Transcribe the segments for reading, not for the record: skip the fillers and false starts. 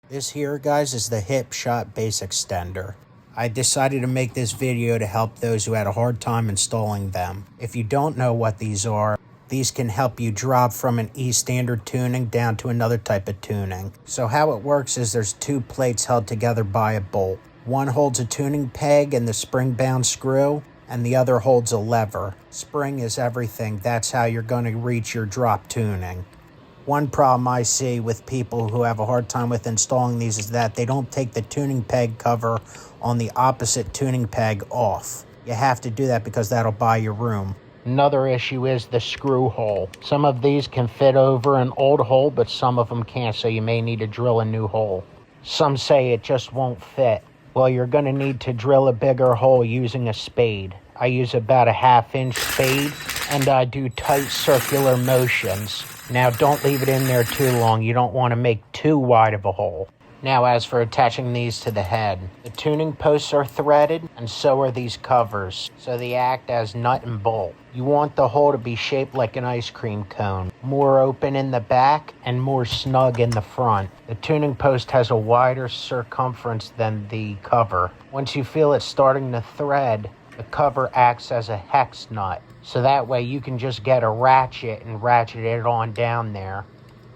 This here, guys, is the Hipshot base extender. I decided to make this video to help those who had a hard time installing them. If you don't know what these are, these can help you drop from an Xtender tuning down to another type of tuning. So how it works is there's two plates held together by a bolt. One holds a tuning peg and the spring-bound screw, and the other holds a lever. Spring is everything. That's how you're going to reach your drop tuning. One problem I see with people who have a hard time with installing these is that they don't take the tuning peg cover on the opposite tuning peg off. You have to do that because that'll buy you room. Another issue is the screw hole. Some of these can fit over an old hole, but some of them can't, so you may need to drill a new hole. Some say it just won't fit. Well, you're going to need to drill a bigger hole using a spade. I use about a 1/2-inch spade, and I do tight circular motions. Now, don't leave it in there too long. You don't want to make too wide of a hole. Now, as for attaching these to the head, the tuning posts are threaded, and so are these covers, so they act as nut and bolt. You want the hole to be shaped like an ice cream cone, more open in the back and more snug in the front. The tuning post has a wider circumference than the cover. Once you feel it starting to thread, the cover acts as a hex nut, so that way you can just get a ratchet and ratchet it on down there.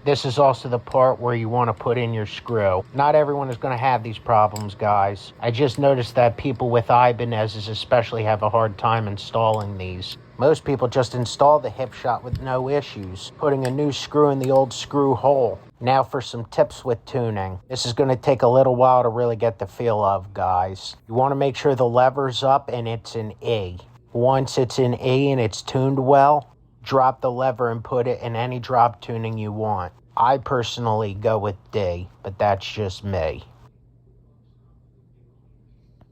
This is also the part where you want to put in your screw. Not everyone is going to have these problems, guys. I just noticed that people with Ibanez's especially have a hard time installing these. Most people just install the Hipshot with no issues, putting a new screw in the old screw hole. Now for some tips with tuning. This is going to take a little while to really get the feel of, guys. You want to make sure the lever's up and it's in E. Once it's in E and it's tuned well, drop the lever and put it in any drop tuning you want. I personally go with D, but that's just me.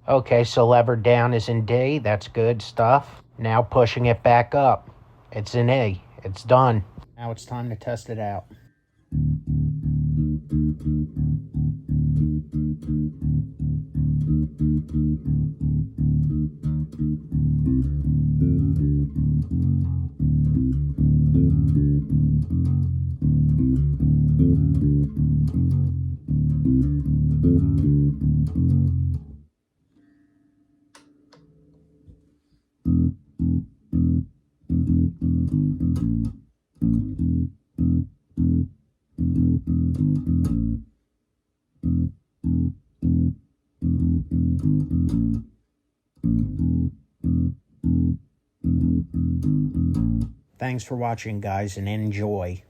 Okay, so lever down is in D. That's good stuff. Now pushing it back up. It's in E. It's done. Now it's time to test it out. Thanks for watching, guys, and enjoy.